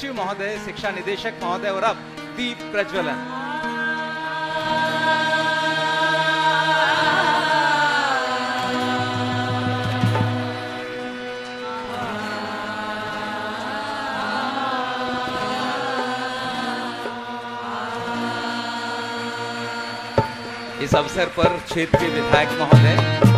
सचिव महोदय, शिक्षा निदेशक महोदय और अब दीप प्रज्वलन। इस अवसर पर क्षेत्रीय विधायक महोदय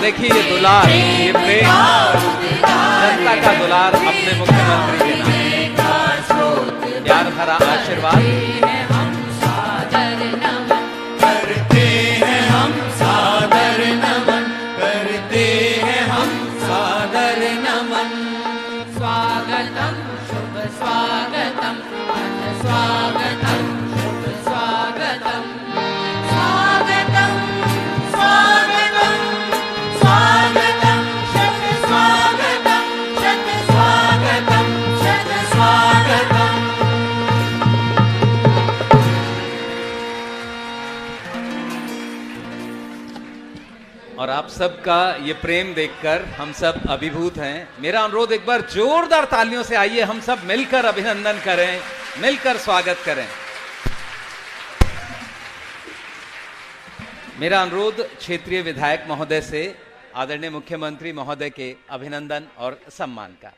देखिए ये दुलार, ये प्रेम, जनता का दुलार अपने मुख्यमंत्री के नाम, प्यार भरा आशीर्वाद। करते हैं हम सादर नमन, करते हैं हम सादर नमन। स्वागतम शुभ स्वागतम, स्वागतम शुभ स्वागतम, स्वागतम स्वागतम स्वागतम शत स्वागतम, शत स्वागतम, शत स्वागतम। और आप सबका ये प्रेम देखकर हम सब अभिभूत हैं। मेरा अनुरोध, एक बार जोरदार तालियों से आइए हम सब मिलकर अभिनंदन करें, मिलकर स्वागत करें। मेरा अनुरोध क्षेत्रीय विधायक महोदय से आदरणीय मुख्यमंत्री महोदय के अभिनंदन और सम्मान का।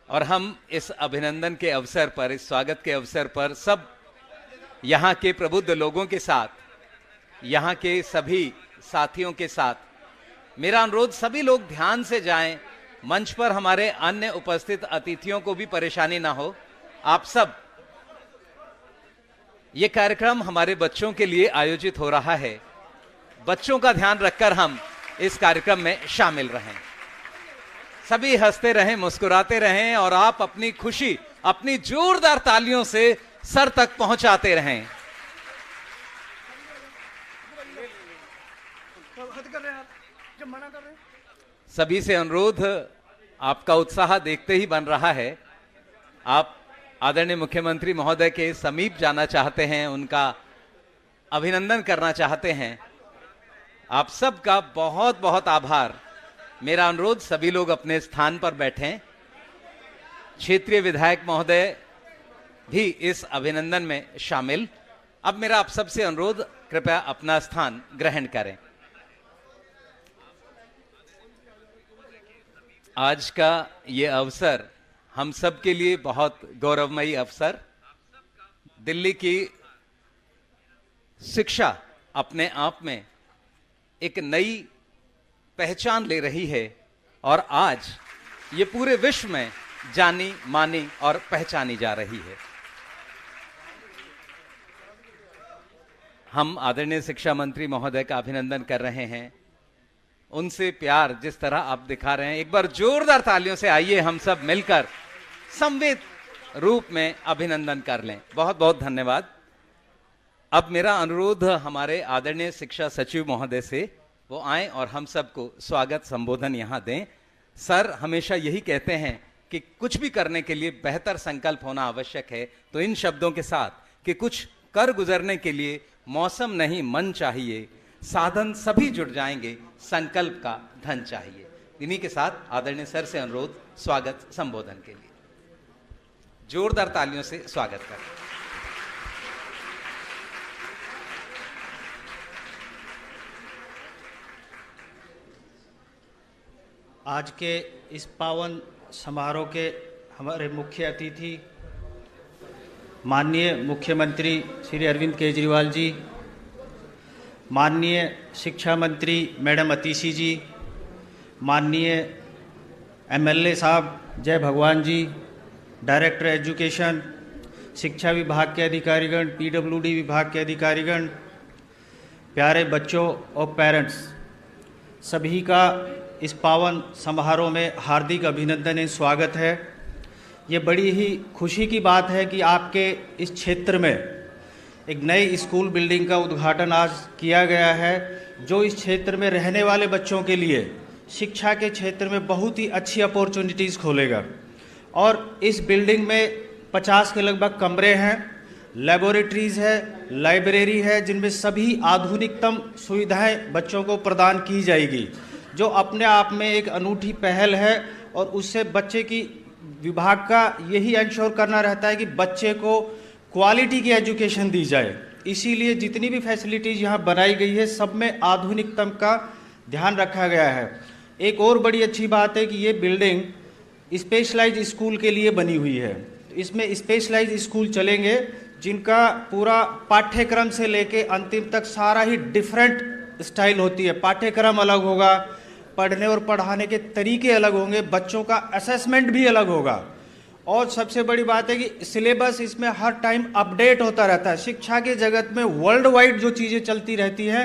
और हम इस अभिनंदन के अवसर पर, इस स्वागत के अवसर पर सब यहाँ के प्रबुद्ध लोगों के साथ, यहाँ के सभी साथियों के साथ, मेरा अनुरोध सभी लोग ध्यान से जाएं। मंच पर हमारे अन्य उपस्थित अतिथियों को भी परेशानी ना हो। आप सब, ये कार्यक्रम हमारे बच्चों के लिए आयोजित हो रहा है। बच्चों का ध्यान रखकर हम इस कार्यक्रम में शामिल रहें। सभी हंसते रहें, मुस्कुराते रहें और आप अपनी खुशी अपनी जोरदार तालियों से सर तक पहुंचाते रहें। सभी से अनुरोध, आपका उत्साह देखते ही बन रहा है। आप आदरणीय मुख्यमंत्री महोदय के समीप जाना चाहते हैं, उनका अभिनंदन करना चाहते हैं। आप सबका बहुत बहुत आभार। मेरा अनुरोध, सभी लोग अपने स्थान पर बैठें। क्षेत्रीय विधायक महोदय भी इस अभिनंदन में शामिल। अब मेरा आप सबसे अनुरोध, कृपया अपना स्थान ग्रहण करें। आज का ये अवसर हम सब के लिए बहुत गौरवमयी अवसर। दिल्ली की शिक्षा अपने आप में एक नई पहचान ले रही है और आज ये पूरे विश्व में जानी मानी और पहचानी जा रही है। हम आदरणीय शिक्षा मंत्री महोदय का अभिनंदन कर रहे हैं। उनसे प्यार जिस तरह आप दिखा रहे हैं, एक बार जोरदार तालियों से आइए हम सब मिलकर संवेद रूप में अभिनंदन कर लें। बहुत बहुत धन्यवाद। अब मेरा अनुरोध हमारे आदरणीय शिक्षा सचिव महोदय से, वो आएं और हम सबको स्वागत संबोधन यहां दें। सर हमेशा यही कहते हैं कि कुछ भी करने के लिए बेहतर संकल्प होना आवश्यक है। तो इन शब्दों के साथ कि कुछ कर गुजरने के लिए मौसम नहीं मन चाहिए, साधन सभी जुट जाएंगे, संकल्प का धन चाहिए। इन्हीं के साथ आदरणीय सर से अनुरोध स्वागत संबोधन के लिए। जोरदार तालियों से स्वागत करें। आज के इस पावन समारोह के हमारे मुख्य अतिथि माननीय मुख्यमंत्री श्री अरविंद केजरीवाल जी, माननीय शिक्षा मंत्री मैडम अतिशी जी, माननीय एमएलए साहब जय भगवान जी, डायरेक्टर एजुकेशन, शिक्षा विभाग के अधिकारीगण, पीडब्ल्यूडी विभाग के अधिकारीगण, प्यारे बच्चों और पेरेंट्स, सभी का इस पावन समारोह में हार्दिक अभिनंदन एवं स्वागत है। ये बड़ी ही खुशी की बात है कि आपके इस क्षेत्र में एक नई स्कूल बिल्डिंग का उद्घाटन आज किया गया है, जो इस क्षेत्र में रहने वाले बच्चों के लिए शिक्षा के क्षेत्र में बहुत ही अच्छी अपॉर्चुनिटीज़ खोलेगा। और इस बिल्डिंग में 50 के लगभग कमरे हैं, लेबोरेटरीज़ है, लाइब्रेरी है, जिनमें सभी आधुनिकतम सुविधाएं बच्चों को प्रदान की जाएगी, जो अपने आप में एक अनूठी पहल है। और उससे बच्चे की विभाग का यही इंश्योर करना रहता है कि बच्चे को क्वालिटी की एजुकेशन दी जाए। इसीलिए जितनी भी फैसिलिटीज़ यहाँ बनाई गई है, सब में आधुनिकतम का ध्यान रखा गया है। एक और बड़ी अच्छी बात है कि ये बिल्डिंग स्पेशलाइज्ड स्कूल के लिए बनी हुई है। इसमें स्पेशलाइज्ड स्कूल चलेंगे, जिनका पूरा पाठ्यक्रम से लेके अंतिम तक सारा ही डिफरेंट स्टाइल होती है। पाठ्यक्रम अलग होगा, पढ़ने और पढ़ाने के तरीके अलग होंगे, बच्चों का असेसमेंट भी अलग होगा। और सबसे बड़ी बात है कि सिलेबस इसमें हर टाइम अपडेट होता रहता है। शिक्षा के जगत में वर्ल्ड वाइड जो चीज़ें चलती रहती हैं,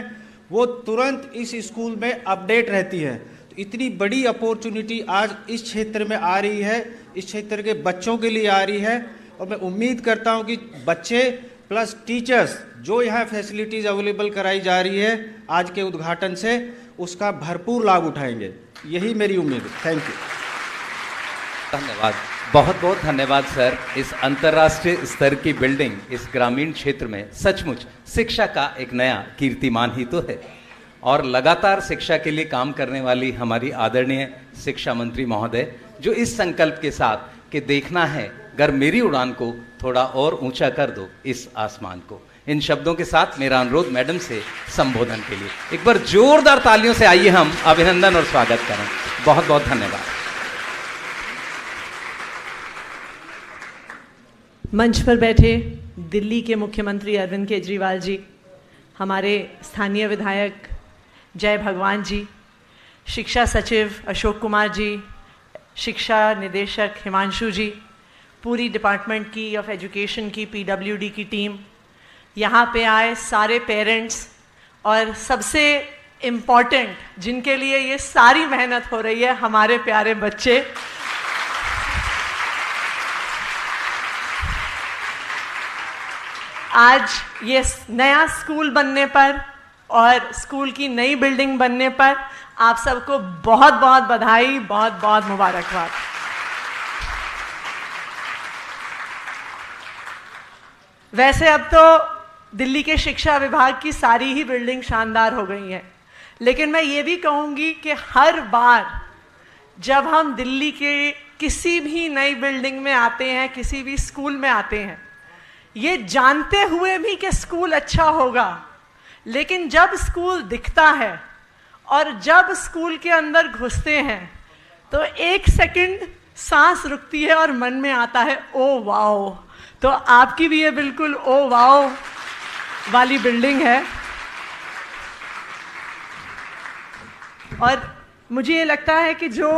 वो तुरंत इस स्कूल में अपडेट रहती है। तो इतनी बड़ी अपॉर्चुनिटी आज इस क्षेत्र में आ रही है, इस क्षेत्र के बच्चों के लिए आ रही है। और मैं उम्मीद करता हूं कि बच्चे प्लस टीचर्स जो यहाँ फैसिलिटीज़ अवेलेबल कराई जा रही है आज के उद्घाटन से, उसका भरपूर लाभ उठाएंगे। यही मेरी उम्मीद है। Thank you. धन्यवाद, बहुत बहुत धन्यवाद सर। इस अंतर्राष्ट्रीय स्तर की बिल्डिंग इस ग्रामीण क्षेत्र में सचमुच शिक्षा का एक नया कीर्तिमान ही तो है। और लगातार शिक्षा के लिए काम करने वाली हमारी आदरणीय शिक्षा मंत्री महोदय, जो इस संकल्प के साथ कि देखना है अगर मेरी उड़ान को थोड़ा और ऊंचा कर दो इस आसमान को। इन शब्दों के साथ मेरा अनुरोध मैडम से संबोधन के लिए एक बार जोरदार तालियों से आइए हम अभिनंदन और स्वागत करें। बहुत बहुत धन्यवाद। मंच पर बैठे दिल्ली के मुख्यमंत्री अरविंद केजरीवाल जी, हमारे स्थानीय विधायक जय भगवान जी, शिक्षा सचिव अशोक कुमार जी, शिक्षा निदेशक हिमांशु जी, पूरी डिपार्टमेंट की ऑफ एजुकेशन की पीडब्ल्यूडी की टीम, यहाँ पे आए सारे पेरेंट्स, और सबसे इम्पॉर्टेंट जिनके लिए ये सारी मेहनत हो रही है, हमारे प्यारे बच्चे। आज ये नया स्कूल बनने पर और स्कूल की नई बिल्डिंग बनने पर आप सबको बहुत बहुत बधाई, बहुत बहुत मुबारकबाद। वैसे अब तो दिल्ली के शिक्षा विभाग की सारी ही बिल्डिंग शानदार हो गई हैं, लेकिन मैं ये भी कहूँगी कि हर बार जब हम दिल्ली के किसी भी नई बिल्डिंग में आते हैं, किसी भी स्कूल में आते हैं, ये जानते हुए भी कि स्कूल अच्छा होगा, लेकिन जब स्कूल दिखता है और जब स्कूल के अंदर घुसते हैं तो एक सेकंड सांस रुकती है और मन में आता है ओ वाओ। तो आपकी भी ये बिल्कुल ओ वाओ वाली बिल्डिंग है। और मुझे ये लगता है कि जो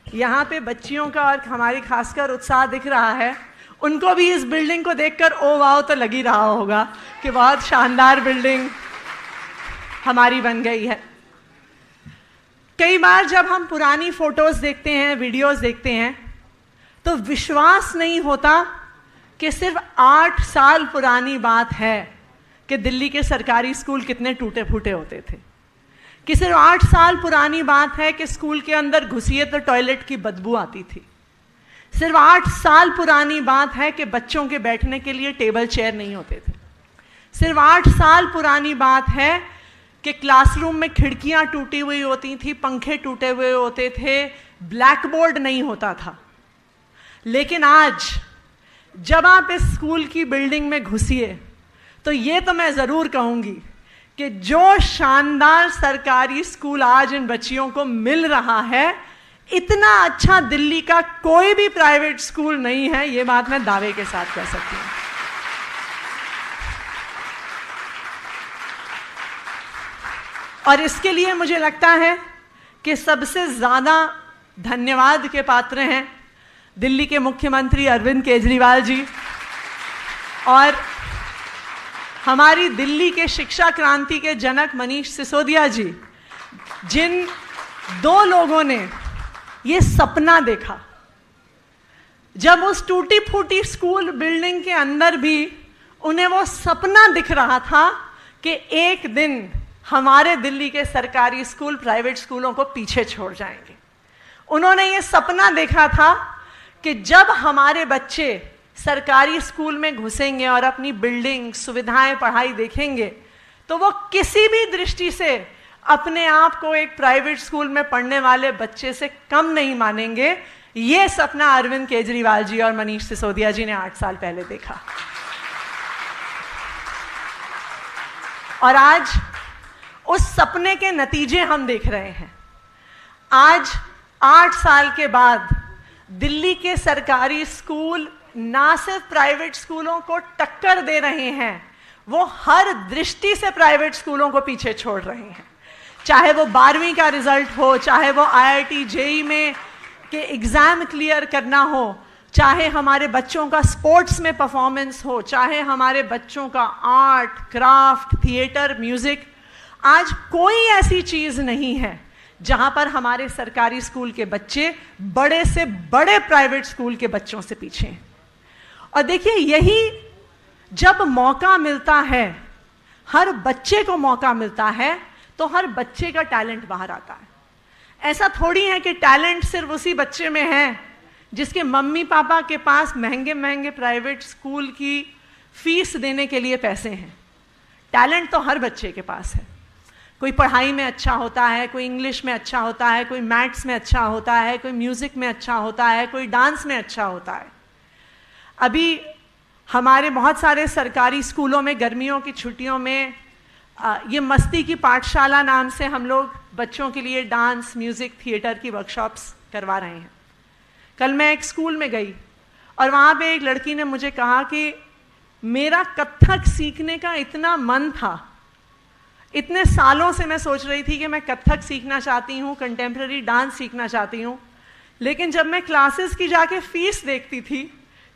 यहाँ पे बच्चियों का और हमारी खासकर उत्साह दिख रहा है, उनको भी इस बिल्डिंग को देखकर ओ वाओ तो लग ही रहा होगा कि बहुत शानदार बिल्डिंग हमारी बन गई है। कई बार जब हम पुरानी फोटोज देखते हैं, वीडियोस देखते हैं, तो विश्वास नहीं होता कि सिर्फ 8 साल पुरानी बात है कि दिल्ली के सरकारी स्कूल कितने टूटे फूटे होते थे, कि सिर्फ 8 साल पुरानी बात है कि स्कूल के अंदर घुसिए तो टॉयलेट की बदबू आती थी। सिर्फ 8 साल पुरानी बात है कि बच्चों के बैठने के लिए टेबल चेयर नहीं होते थे। सिर्फ 8 साल पुरानी बात है कि क्लासरूम में खिड़कियां टूटी हुई होती थी, पंखे टूटे हुए होते थे, ब्लैक बोर्ड नहीं होता था। लेकिन आज जब आप इस स्कूल की बिल्डिंग में घुसिए तो ये तो मैं ज़रूर कहूँगी कि जो शानदार सरकारी स्कूल आज इन बच्चियों को मिल रहा है, इतना अच्छा दिल्ली का कोई भी प्राइवेट स्कूल नहीं है। यह बात मैं दावे के साथ कह सकती हूं। और इसके लिए मुझे लगता है कि सबसे ज्यादा धन्यवाद के पात्र हैं दिल्ली के मुख्यमंत्री अरविंद केजरीवाल जी और हमारी दिल्ली के शिक्षा क्रांति के जनक मनीष सिसोदिया जी, जिन दो लोगों ने ये सपना देखा। जब उस टूटी फूटी स्कूल बिल्डिंग के अंदर भी उन्हें वो सपना दिख रहा था कि एक दिन हमारे दिल्ली के सरकारी स्कूल प्राइवेट स्कूलों को पीछे छोड़ जाएंगे। उन्होंने ये सपना देखा था कि जब हमारे बच्चे सरकारी स्कूल में घुसेंगे और अपनी बिल्डिंग, सुविधाएं, पढ़ाई देखेंगे तो वो किसी भी दृष्टि से अपने आप को एक प्राइवेट स्कूल में पढ़ने वाले बच्चे से कम नहीं मानेंगे। ये सपना अरविंद केजरीवाल जी और मनीष सिसोदिया जी ने 8 साल पहले देखा। और आज उस सपने के नतीजे हम देख रहे हैं। आज 8 साल के बाद दिल्ली के सरकारी स्कूल ना सिर्फ प्राइवेट स्कूलों को टक्कर दे रहे हैं, वो हर दृष्टि से प्राइवेट स्कूलों को पीछे छोड़ रहे हैं। चाहे वो 12वीं का रिजल्ट हो, चाहे वो IIT JEE में के एग्जाम क्लियर करना हो, चाहे हमारे बच्चों का स्पोर्ट्स में परफॉर्मेंस हो, चाहे हमारे बच्चों का आर्ट, क्राफ्ट, थिएटर, म्यूजिक। आज कोई ऐसी चीज नहीं है जहां पर हमारे सरकारी स्कूल के बच्चे बड़े से बड़े प्राइवेट स्कूल के बच्चों से पीछे हैं। और देखिए, यही जब मौका मिलता है, हर बच्चे को मौका मिलता है, तो हर बच्चे का टैलेंट बाहर आता है। ऐसा थोड़ी है कि टैलेंट सिर्फ उसी बच्चे में है जिसके मम्मी पापा के पास महंगे महंगे प्राइवेट स्कूल की फीस देने के लिए पैसे हैं। टैलेंट तो हर बच्चे के पास है। कोई पढ़ाई में अच्छा होता है, कोई इंग्लिश में अच्छा होता है, कोई मैथ्स में अच्छा होता है, कोई म्यूजिक में अच्छा होता है, कोई डांस में अच्छा होता है। अभी हमारे बहुत सारे सरकारी स्कूलों में गर्मियों की छुट्टियों में ये मस्ती की पाठशाला नाम से हम लोग बच्चों के लिए डांस, म्यूजिक, थिएटर की वर्कशॉप्स करवा रहे हैं। कल मैं एक स्कूल में गई और वहाँ पे एक लड़की ने मुझे कहा कि मेरा कथक सीखने का इतना मन था, इतने सालों से मैं सोच रही थी कि मैं कथक सीखना चाहती हूँ, कंटेम्प्रेरी डांस सीखना चाहती हूँ, लेकिन जब मैं क्लासेस की जाके फीस देखती थी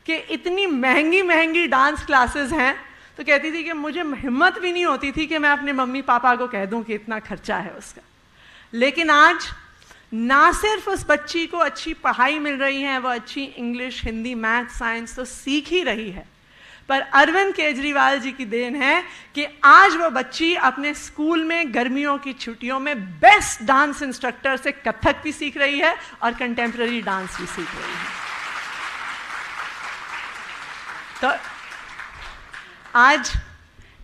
कि इतनी महंगी महंगी डांस क्लासेस हैं, तो कहती थी कि मुझे हिम्मत भी नहीं होती थी कि मैं अपने मम्मी पापा को कह दूं कि इतना खर्चा है उसका। लेकिन आज ना सिर्फ उस बच्ची को अच्छी पढ़ाई मिल रही है, वो अच्छी इंग्लिश, हिंदी, मैथ, साइंस तो सीख ही रही है, पर अरविंद केजरीवाल जी की देन है कि आज वो बच्ची अपने स्कूल में गर्मियों की छुट्टियों में बेस्ट डांस इंस्ट्रक्टर से कथक भी सीख रही है और कंटेम्प्रेरी डांस भी सीख रही है। तो आज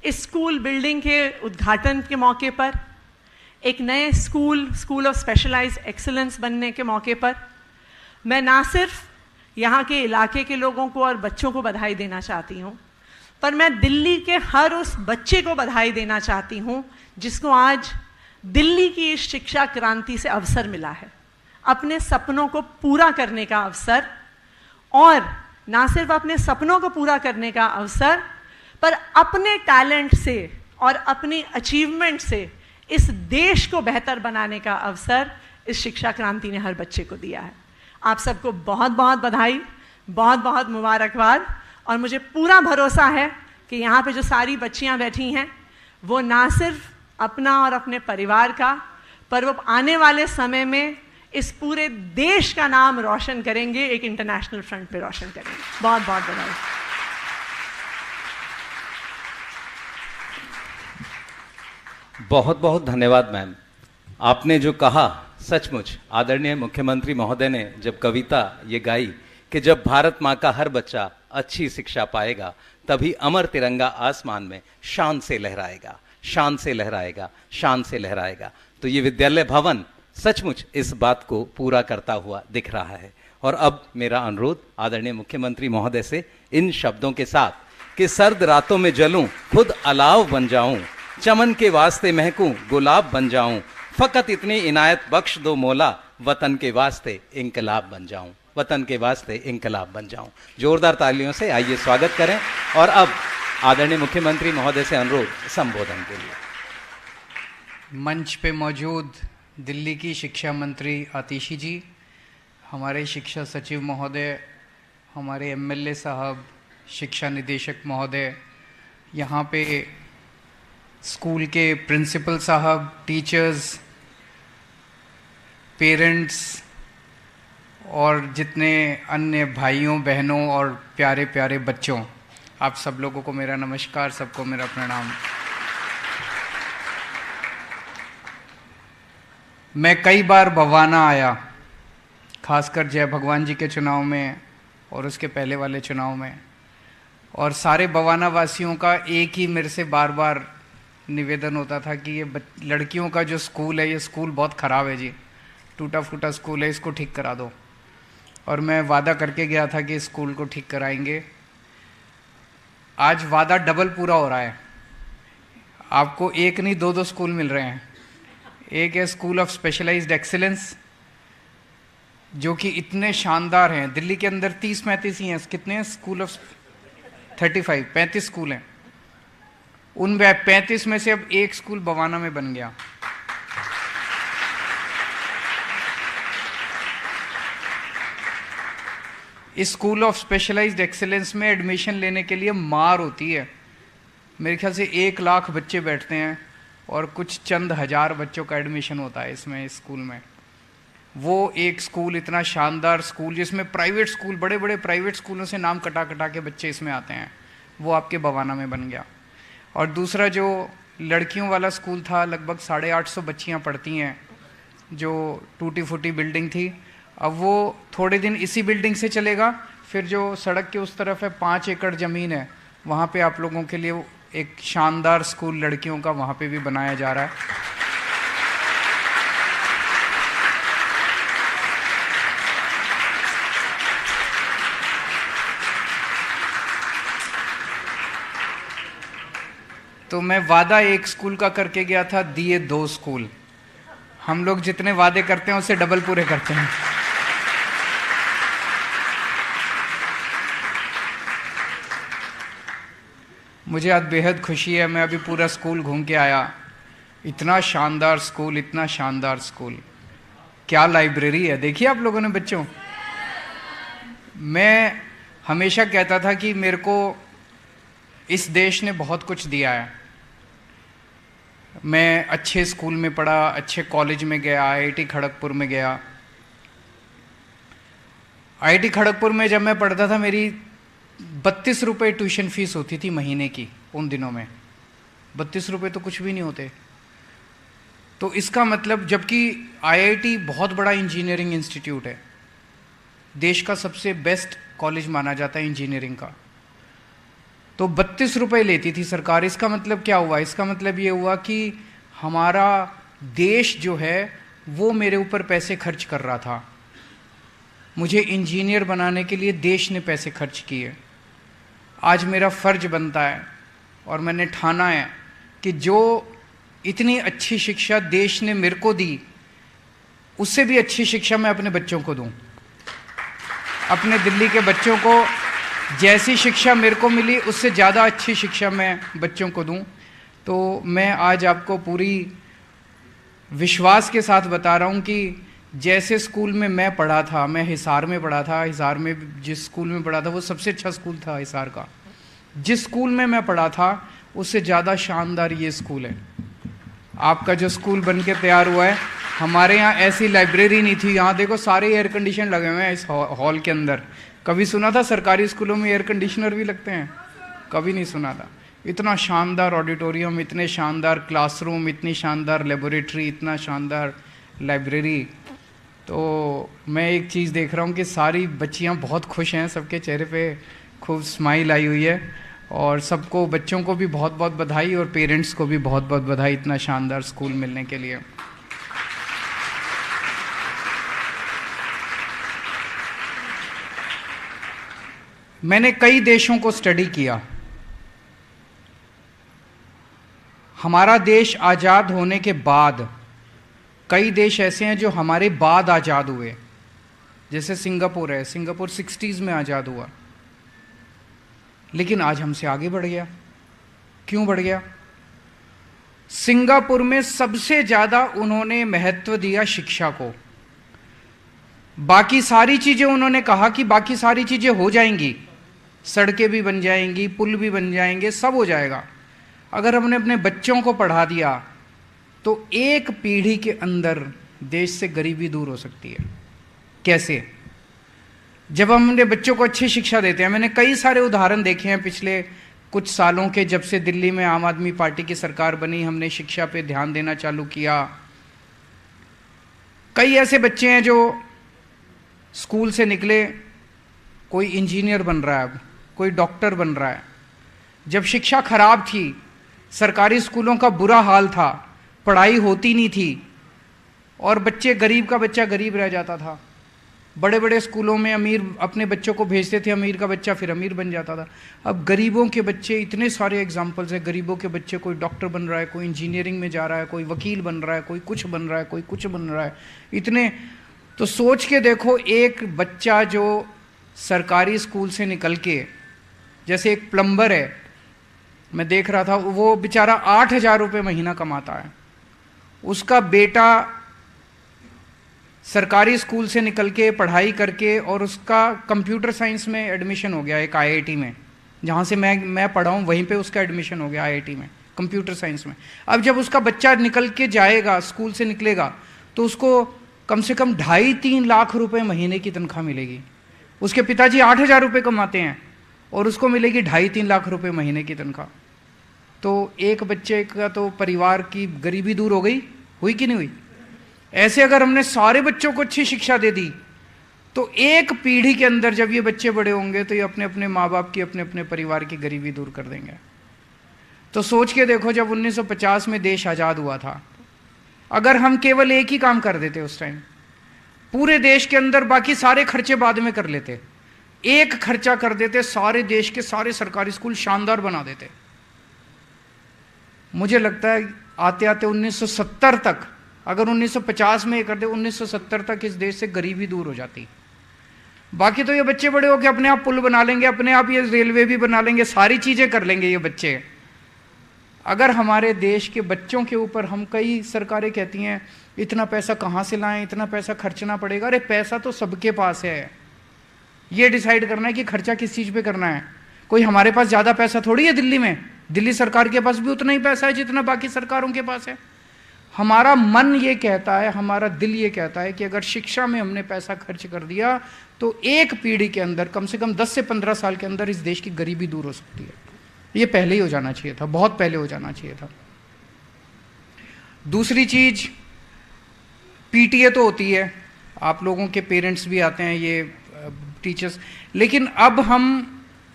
इस स्कूल बिल्डिंग के उद्घाटन के मौके पर, एक नए स्कूल ऑफ स्पेशलाइज्ड एक्सीलेंस बनने के मौके पर, मैं ना सिर्फ यहाँ के इलाके के लोगों को और बच्चों को बधाई देना चाहती हूँ, पर मैं दिल्ली के हर उस बच्चे को बधाई देना चाहती हूँ जिसको आज दिल्ली की इस शिक्षा क्रांति से अवसर मिला है, अपने सपनों को पूरा करने का अवसर। और ना सिर्फ अपने सपनों को पूरा करने का अवसर, पर अपने टैलेंट से और अपनी अचीवमेंट से इस देश को बेहतर बनाने का अवसर इस शिक्षा क्रांति ने हर बच्चे को दिया है। आप सबको बहुत बहुत बधाई, बहुत बहुत मुबारकबाद। और मुझे पूरा भरोसा है कि यहाँ पे जो सारी बच्चियाँ बैठी हैं वो ना सिर्फ अपना और अपने परिवार का, पर वो आने वाले समय में इस पूरे देश का नाम रोशन करेंगे, एक इंटरनेशनल फ्रंट पे रोशन करेंगे। बहुत बहुत बधाई। बहुत बहुत धन्यवाद मैम। आपने जो कहा सचमुच, आदरणीय मुख्यमंत्री महोदय ने जब कविता ये गाई कि जब भारत माँ का हर बच्चा अच्छी शिक्षा पाएगा तभी अमर तिरंगा आसमान में शान से लहराएगा, शान से लहराएगा, शान से लहराएगा, तो ये विद्यालय भवन सचमुच इस बात को पूरा करता हुआ दिख रहा है। और अब मेरा अनुरोध आदरणीय मुख्यमंत्री महोदय से इन शब्दों के साथ कि सर्द रातों में जलूं, खुद अलाव बन जाऊं, चमन के वास्ते महकूं गुलाब बन जाऊं, फकत इतनी इनायत बख्श दो मौला, वतन के वास्ते इंकलाब बन जाऊं, वतन के वास्ते इंकलाब बन जाऊं। जोरदार तालियों से आइए स्वागत करें। और अब आदरणीय मुख्यमंत्री महोदय से अनुरोध संबोधन के लिए। मंच पे मौजूद दिल्ली की शिक्षा मंत्री आतिशी जी, हमारे शिक्षा सचिव महोदय, हमारे एमएलए साहब, शिक्षा निदेशक महोदय, यहाँ पे स्कूल के प्रिंसिपल साहब, टीचर्स, पेरेंट्स और जितने अन्य भाइयों बहनों और प्यारे प्यारे बच्चों, आप सब लोगों को मेरा नमस्कार, सबको मेरा प्रणाम। मैं कई बार बवाना आया, खासकर जय भगवान जी के चुनाव में और उसके पहले वाले चुनाव में, और सारे बवाना वासियों का एक ही मेरे से बार बार निवेदन होता था कि ये लड़कियों का जो स्कूल है, ये स्कूल बहुत ख़राब है जी, टूटा फूटा स्कूल है, इसको ठीक करा दो। और मैं वादा करके गया था कि स्कूल को ठीक कराएंगे। आज वादा डबल पूरा हो रहा है। आपको एक नहीं दो स्कूल मिल रहे हैं। एक है स्कूल ऑफ स्पेशलाइज्ड एक्सीलेंस, जो कि इतने शानदार हैं। दिल्ली के अंदर 30-35 ही हैं। कितने हैं स्कूल ऑफ 35 स्कूल हैं। उन 35 में से अब एक स्कूल बवाना में बन गया। इस स्कूल ऑफ स्पेशलाइज्ड एक्सीलेंस में एडमिशन लेने के लिए मार होती है। मेरे ख्याल से 1 लाख बच्चे बैठते हैं और कुछ चंद हजार बच्चों का एडमिशन होता है इसमें, इस स्कूल में। वो एक स्कूल, इतना शानदार स्कूल, जिसमें प्राइवेट स्कूल, बड़े बड़े प्राइवेट स्कूलों से नाम कटा कटा के बच्चे इसमें आते हैं, वो आपके बवाना में बन गया। और दूसरा जो लड़कियों वाला स्कूल था, लगभग 850 बच्चियाँ पढ़ती हैं, जो टूटी फूटी बिल्डिंग थी, अब वो थोड़े दिन इसी बिल्डिंग से चलेगा। फिर जो सड़क के उस तरफ है, 5 एकड़ ज़मीन है, वहाँ पे आप लोगों के लिए एक शानदार स्कूल लड़कियों का वहाँ पे भी बनाया जा रहा है। तो मैं वादा एक स्कूल का करके गया था, दिए 2 स्कूल। हम लोग जितने वादे करते हैं उससे डबल पूरे करते हैं। मुझे आज बेहद खुशी है, मैं अभी पूरा स्कूल घूम के आया। इतना शानदार स्कूल, इतना शानदार स्कूल। क्या लाइब्रेरी है, देखिए आप लोगों ने बच्चों। मैं हमेशा कहता था कि मेरे को इस देश ने बहुत कुछ दिया है। मैं अच्छे स्कूल में पढ़ा, अच्छे कॉलेज में गया, आईआईटी खड़गपुर में गया। आईआईटी खड़गपुर में जब मैं पढ़ता था, मेरी 32 रुपये ट्यूशन फीस होती थी महीने की। उन दिनों में 32 रुपये तो कुछ भी नहीं होते। तो इसका मतलब, जबकि आईआईटी बहुत बड़ा इंजीनियरिंग इंस्टीट्यूट है, देश का सबसे बेस्ट कॉलेज माना जाता है इंजीनियरिंग का, तो 32 रुपये लेती थी सरकार। इसका मतलब क्या हुआ? इसका मतलब ये हुआ कि हमारा देश जो है वो मेरे ऊपर पैसे खर्च कर रहा था। मुझे इंजीनियर बनाने के लिए देश ने पैसे खर्च किए। आज मेरा फ़र्ज बनता है और मैंने ठाना है कि जो इतनी अच्छी शिक्षा देश ने मेरे को दी, उससे भी अच्छी शिक्षा मैं अपने बच्चों को दूं। अपने दिल्ली के बच्चों को जैसी शिक्षा मेरे को मिली, उससे ज़्यादा अच्छी शिक्षा मैं बच्चों को दूं। तो मैं आज आपको पूरी विश्वास के साथ बता रहा हूं कि जैसे स्कूल में मैं पढ़ा था, मैं हिसार में पढ़ा था, हिसार में जिस स्कूल में पढ़ा था वो सबसे अच्छा स्कूल था हिसार का। जिस स्कूल में मैं पढ़ा था उससे ज़्यादा शानदार ये स्कूल है। आपका जो स्कूल बन के तैयार हुआ है, हमारे यहाँ ऐसी लाइब्रेरी नहीं थी। यहाँ देखो सारे एयर कंडीशन लगे हुए हैं इस हॉल के अंदर। कभी सुना था सरकारी स्कूलों में एयर कंडीशनर भी लगते हैं? कभी नहीं सुना था। इतना शानदार ऑडिटोरियम, इतने शानदार क्लासरूम, इतनी शानदार लेबोरेटरी, इतना शानदार लाइब्रेरी। तो मैं एक चीज़ देख रहा हूँ कि सारी बच्चियाँ बहुत खुश हैं, सबके चेहरे पे खूब स्माइल आई हुई है। और सबको, बच्चों को भी बहुत बहुत बधाई और पेरेंट्स को भी बहुत बहुत बधाई इतना शानदार स्कूल मिलने के लिए। मैंने कई देशों को स्टडी किया। हमारा देश आज़ाद होने के बाद कई देश ऐसे हैं जो हमारे बाद आज़ाद हुए, जैसे सिंगापुर है। सिंगापुर 60s में आज़ाद हुआ, लेकिन आज हमसे आगे बढ़ गया। क्यों बढ़ गया? सिंगापुर में सबसे ज़्यादा उन्होंने महत्व दिया शिक्षा को। बाकी सारी चीज़ें उन्होंने कहा कि बाकी सारी चीज़ें हो जाएंगी, सड़कें भी बन जाएंगी, पुल भी बन जाएंगे, सब हो जाएगा। अगर हमने अपने बच्चों को पढ़ा दिया तो एक पीढ़ी के अंदर देश से गरीबी दूर हो सकती है। कैसे? जब हम अपने बच्चों को अच्छी शिक्षा देते हैं। मैंने कई सारे उदाहरण देखे हैं पिछले कुछ सालों के, जब से दिल्ली में आम आदमी पार्टी की सरकार बनी, हमने शिक्षा पे ध्यान देना चालू किया। कई ऐसे बच्चे हैं जो स्कूल से निकले, कोई इंजीनियर बन रहा है, अब कोई डॉक्टर बन रहा है। जब शिक्षा खराब थी, सरकारी स्कूलों का बुरा हाल था, पढ़ाई होती नहीं थी और बच्चे, गरीब का बच्चा गरीब रह जाता था। बड़े बड़े स्कूलों में अमीर अपने बच्चों को भेजते थे, अमीर का बच्चा फिर अमीर बन जाता था। अब गरीबों के बच्चे, इतने सारे एग्जाम्पल्स हैं, गरीबों के बच्चे, कोई डॉक्टर बन रहा है, कोई इंजीनियरिंग में जा रहा है, कोई वकील बन रहा है, कोई कुछ बन रहा है, कोई कुछ बन रहा है, इतने। तो सोच के देखो, एक बच्चा जो सरकारी स्कूल से निकल के, जैसे एक प्लम्बर है, मैं देख रहा था, वो बेचारा 8,000 रुपये महीना कमाता है। उसका बेटा सरकारी स्कूल से निकल के पढ़ाई करके, और उसका कंप्यूटर साइंस में एडमिशन हो गया एक IIT में, जहाँ से मैं पढ़ा हूँ, वहीं पे उसका एडमिशन हो गया IIT में, कंप्यूटर साइंस में। अब जब उसका बच्चा निकल के जाएगा, स्कूल से निकलेगा, तो उसको कम से कम 2.5-3 लाख रुपए महीने की तनख्वाह मिलेगी। उसके पिताजी 8,000 रुपये कमाते हैं और उसको मिलेगी 2.5-3 लाख रुपए महीने की तनख्वाह। तो एक बच्चे का तो परिवार की गरीबी दूर हो गई, हुई कि नहीं हुई? ऐसे अगर हमने सारे बच्चों को अच्छी शिक्षा दे दी तो एक पीढ़ी के अंदर जब ये बच्चे बड़े होंगे तो ये अपने अपने माँ बाप की, अपने अपने परिवार की गरीबी दूर कर देंगे। तो सोच के देखो, जब 1950 में देश आज़ाद हुआ था, अगर हम केवल एक ही काम कर देते उस टाइम पूरे देश के अंदर, बाकी सारे खर्चे बाद में कर लेते, एक खर्चा कर देते, सारे देश के सारे सरकारी स्कूल शानदार बना देते। मुझे लगता है आते आते 1970 तक, अगर 1950 में ये कर दे, 1970 तक इस देश से गरीबी दूर हो जाती। बाकी तो ये बच्चे बड़े होकर अपने आप पुल बना लेंगे, अपने आप ये रेलवे भी बना लेंगे, सारी चीजें कर लेंगे ये बच्चे। अगर हमारे देश के बच्चों के ऊपर हम, कई सरकारें कहती हैं इतना पैसा कहाँ से लाएं, इतना पैसा खर्चना पड़ेगा। अरे पैसा तो सबके पास है, ये डिसाइड करना है कि खर्चा किस चीज़ पे करना है। कोई हमारे पास ज़्यादा पैसा थोड़ी है दिल्ली में, दिल्ली सरकार के पास भी उतना ही पैसा है जितना बाकी सरकारों के पास है। हमारा मन ये कहता है, हमारा दिल ये कहता है कि अगर शिक्षा में हमने पैसा खर्च कर दिया तो एक पीढ़ी के अंदर, कम से कम 10 से 15 साल के अंदर इस देश की गरीबी दूर हो सकती है। ये पहले ही हो जाना चाहिए था, बहुत पहले हो जाना चाहिए था। दूसरी चीज, PTA तो होती है, आप लोगों के पेरेंट्स भी आते हैं, ये टीचर्स, लेकिन अब हम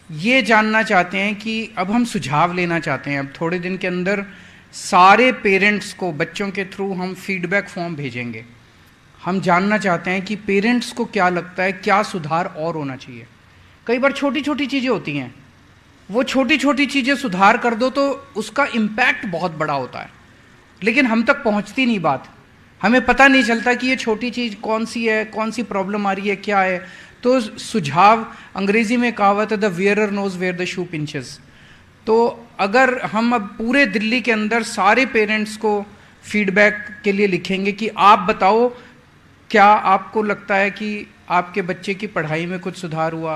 ये जानना चाहते हैं कि अब हम सुझाव लेना चाहते हैं। अब थोड़े दिन के अंदर सारे पेरेंट्स को बच्चों के थ्रू हम फीडबैक फॉर्म भेजेंगे। हम जानना चाहते हैं कि पेरेंट्स को क्या लगता है, क्या सुधार और होना चाहिए। कई बार छोटी छोटी चीज़ें होती हैं, वो छोटी छोटी चीज़ें सुधार कर दो तो उसका इम्पैक्ट बहुत बड़ा होता है, लेकिन हम तक पहुंचती नहीं बात। हमें पता नहीं चलता कि ये छोटी चीज़ कौन सी है, कौन सी प्रॉब्लम आ रही है, क्या है। तो सुझाव, अंग्रेजी में कहावत है, the wearer knows where the shoe pinches. तो अगर हम अब पूरे दिल्ली के अंदर सारे पेरेंट्स को फीडबैक के लिए लिखेंगे कि आप बताओ क्या आपको लगता है कि आपके बच्चे की पढ़ाई में कुछ सुधार हुआ,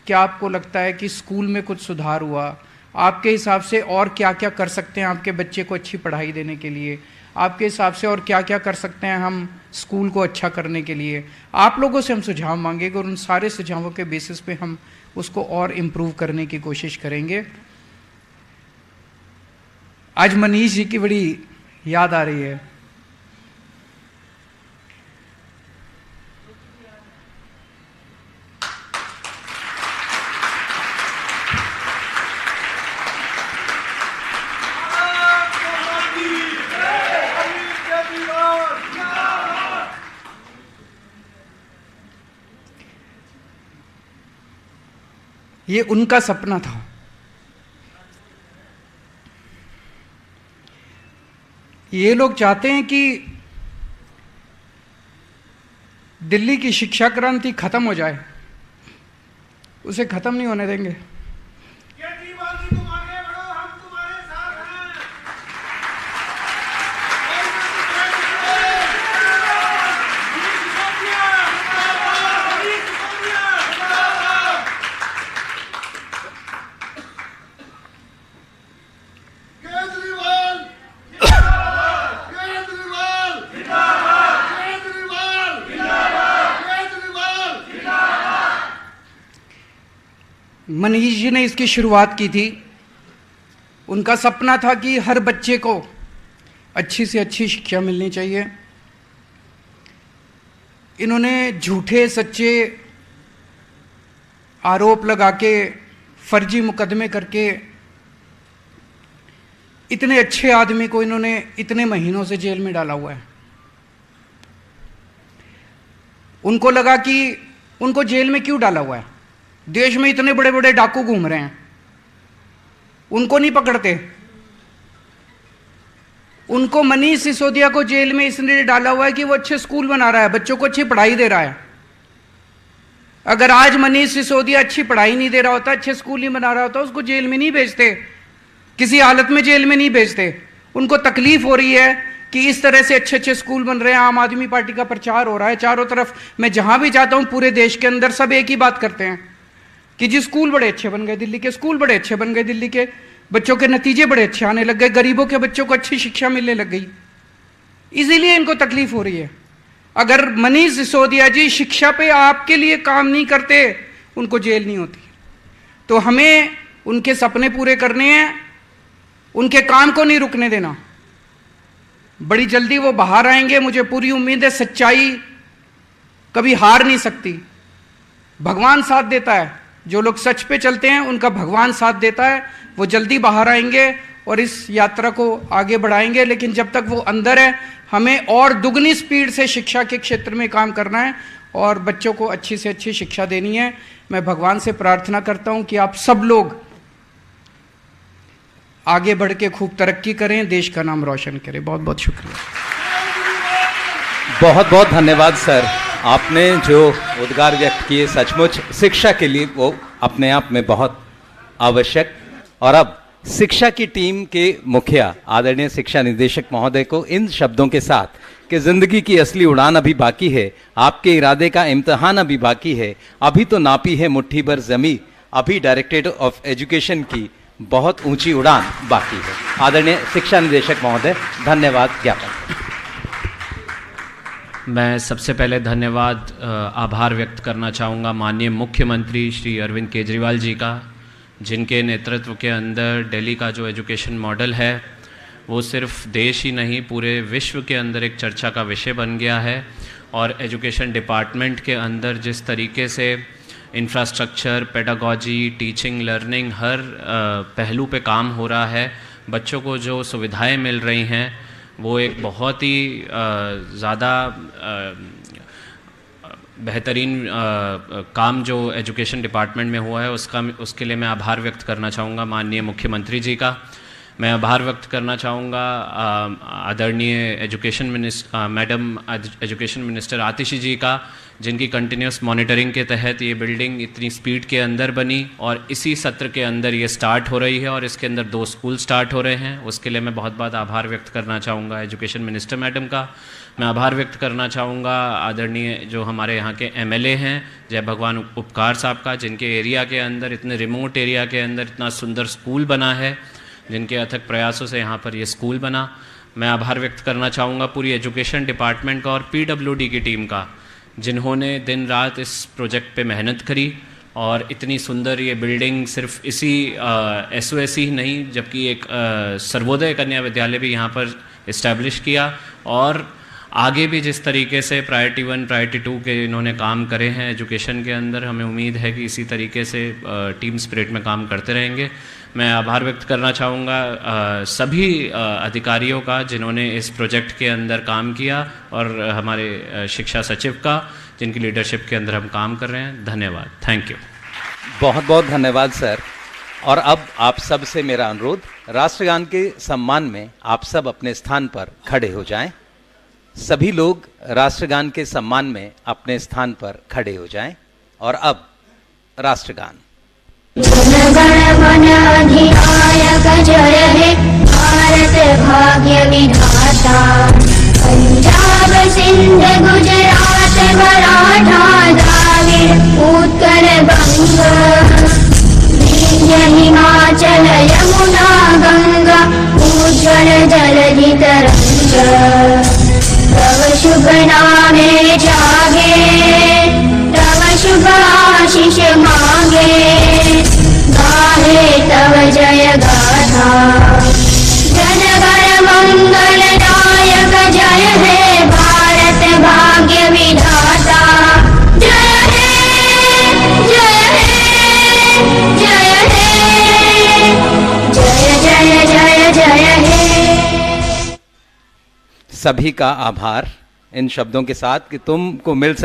क्या आपको लगता है कि स्कूल में कुछ सुधार हुआ, आपके हिसाब से और क्या क्या कर सकते हैं आपके बच्चे को अच्छी पढ़ाई देने के लिए, आपके हिसाब से और क्या क्या कर सकते हैं हम स्कूल को अच्छा करने के लिए। आप लोगों से हम सुझाव मांगेंगे और उन सारे सुझावों के बेसिस पे हम उसको और इम्प्रूव करने की कोशिश करेंगे। आज मनीष जी की बड़ी याद आ रही है। ये उनका सपना था। ये लोग चाहते हैं कि दिल्ली की शिक्षा क्रांति खत्म हो जाए, उसे खत्म नहीं होने देंगे। केजरीवाल जी तुम आगे बढ़ो, हम तुम्हारे साथ हैं। केजरीवाल केजरीवाल केजरीवाल केजरीवाल। मनीष जी ने इसकी शुरुआत की थी। उनका सपना था कि हर बच्चे को अच्छी से अच्छी शिक्षा मिलनी चाहिए। इन्होंने झूठे सच्चे आरोप लगा के, फर्जी मुकदमे करके इतने अच्छे आदमी को इन्होंने इतने महीनों से जेल में डाला हुआ है। उनको लगा कि उनको जेल में क्यों डाला हुआ है, देश में इतने बड़े बड़े डाकू घूम रहे हैं, उनको नहीं पकड़ते। उनको मनीष सिसोदिया को जेल में इसलिए डाला हुआ है कि वो अच्छे स्कूल बना रहा है, बच्चों को अच्छी पढ़ाई दे रहा है। अगर आज मनीष सिसोदिया अच्छी पढ़ाई नहीं दे रहा होता, अच्छे स्कूल नहीं बना रहा होता, उसको जेल में नहीं भेजते, किसी हालत में जेल में नहीं भेजते। उनको तकलीफ हो रही है कि इस तरह से अच्छे अच्छे स्कूल बन रहे हैं, आम आदमी पार्टी का प्रचार हो रहा है चारों तरफ। मैं जहां भी जाता हूं पूरे देश के अंदर सब एक ही बात करते हैं कि जी स्कूल बड़े अच्छे बन गए दिल्ली के, स्कूल बड़े अच्छे बन गए दिल्ली के, बच्चों के नतीजे बड़े अच्छे आने लग गए, गरीबों के बच्चों को अच्छी शिक्षा मिलने लग गई। इसीलिए इनको तकलीफ हो रही है। अगर मनीष सिसोदिया जी शिक्षा पे आपके लिए काम नहीं करते, उनको जेल नहीं होती। तो हमें उनके सपने पूरे करने हैं, उनके काम को नहीं रुकने देना। बड़ी जल्दी वो बाहर आएंगे, मुझे पूरी उम्मीद है। सच्चाई कभी हार नहीं सकती, भगवान साथ देता है। जो लोग सच पे चलते हैं उनका भगवान साथ देता है। वो जल्दी बाहर आएंगे और इस यात्रा को आगे बढ़ाएंगे। लेकिन जब तक वो अंदर है, हमें और दुगनी स्पीड से शिक्षा के क्षेत्र में काम करना है और बच्चों को अच्छी से अच्छी शिक्षा देनी है। मैं भगवान से प्रार्थना करता हूं कि आप सब लोग आगे बढ़ के खूब तरक्की करें, देश का नाम रोशन करें। बहुत बहुत शुक्रिया। बहुत बहुत धन्यवाद सर। आपने जो उद्गार व्यक्त किए सचमुच शिक्षा के लिए वो अपने आप में बहुत आवश्यक। और अब शिक्षा की टीम के मुखिया आदरणीय शिक्षा निदेशक महोदय को इन शब्दों के साथ कि जिंदगी की असली उड़ान अभी बाकी है, आपके इरादे का इम्तिहान अभी बाकी है, अभी तो नापी है मुट्ठी भर जमी, अभी डायरेक्टरेट ऑफ एजुकेशन की बहुत ऊंची उड़ान बाकी है। आदरणीय शिक्षा निदेशक महोदय, धन्यवाद ज्ञापन। मैं सबसे पहले धन्यवाद आभार व्यक्त करना चाहूँगा माननीय मुख्यमंत्री श्री अरविंद केजरीवाल जी का, जिनके नेतृत्व के अंदर दिल्ली का जो एजुकेशन मॉडल है वो सिर्फ देश ही नहीं पूरे विश्व के अंदर एक चर्चा का विषय बन गया है। और एजुकेशन डिपार्टमेंट के अंदर जिस तरीके से इंफ्रास्ट्रक्चर, पेडागॉजी, टीचिंग, लर्निंग हर पहलू पे काम हो रहा है, बच्चों को जो सुविधाएं मिल रही हैं वो एक बहुत ही ज़्यादा बेहतरीन काम जो एजुकेशन डिपार्टमेंट में हुआ है उसके लिए मैं आभार व्यक्त करना चाहूँगा माननीय मुख्यमंत्री जी का। मैं आभार व्यक्त करना चाहूँगा आदरणीय मैडम एजुकेशन मिनिस्टर आतिशी जी का, जिनकी कंटिन्यूस मॉनिटरिंग के तहत ये बिल्डिंग इतनी स्पीड के अंदर बनी और इसी सत्र के अंदर ये स्टार्ट हो रही है और इसके अंदर 2 स्कूल स्टार्ट हो रहे हैं। उसके लिए मैं बहुत बहुत आभार व्यक्त करना चाहूँगा एजुकेशन मिनिस्टर मैडम का। मैं आभार व्यक्त करना चाहूँगा आदरणीय जो हमारे यहाँ के MLA हैं जय भगवान उपकार साहब का, जिनके एरिया के अंदर, इतने रिमोट एरिया के अंदर इतना सुंदर स्कूल बना है, जिनके अथक प्रयासों से यहाँ पर ये स्कूल बना। मैं आभार व्यक्त करना चाहूँगा पूरी एजुकेशन डिपार्टमेंट का और PWD की टीम का, जिन्होंने दिन रात इस प्रोजेक्ट पे मेहनत करी और इतनी सुंदर ये बिल्डिंग सिर्फ इसी SOS ही नहीं जबकि एक सर्वोदय कन्या विद्यालय भी यहाँ पर इस्टेब्लिश किया। और आगे भी जिस तरीके से प्रायोरिटी 1, प्रायोरिटी 2 के इन्होंने काम करे हैं एजुकेशन के अंदर, हमें उम्मीद है कि इसी तरीके से टीम स्पिरिट में काम करते रहेंगे। मैं आभार व्यक्त करना चाहूँगा सभी अधिकारियों का जिन्होंने इस प्रोजेक्ट के अंदर काम किया और हमारे शिक्षा सचिव का, जिनकी लीडरशिप के अंदर हम काम कर रहे हैं। धन्यवाद, थैंक यू। बहुत बहुत धन्यवाद सर। और अब आप सब से मेरा अनुरोध, राष्ट्रगान के सम्मान में आप सब अपने स्थान पर खड़े हो जाएं। सभी लोग राष्ट्रगान के सम्मान में अपने स्थान पर खड़े हो जाएं। और अब राष्ट्रगान। जन गण मन अधिनायक जय हे भारत भाग्य विधाता, पंजाब सिंध गुजरात मराठा द्राविड़ उत्कल बंग, विंध्य हिमाचल यमुना गंगा उज्ज्वल जलधि तरंग, तव शुभ नामे जागे, तव शुभ आशीष मांगे, गाहे तव जय गाथा। जन गण मंगल नायक जय हे भारत भाग्य विधाता, जय हे जय हे जय हे जय जय जय जय हे। सभी का आभार इन शब्दों के साथ कि तुमको मिल सके।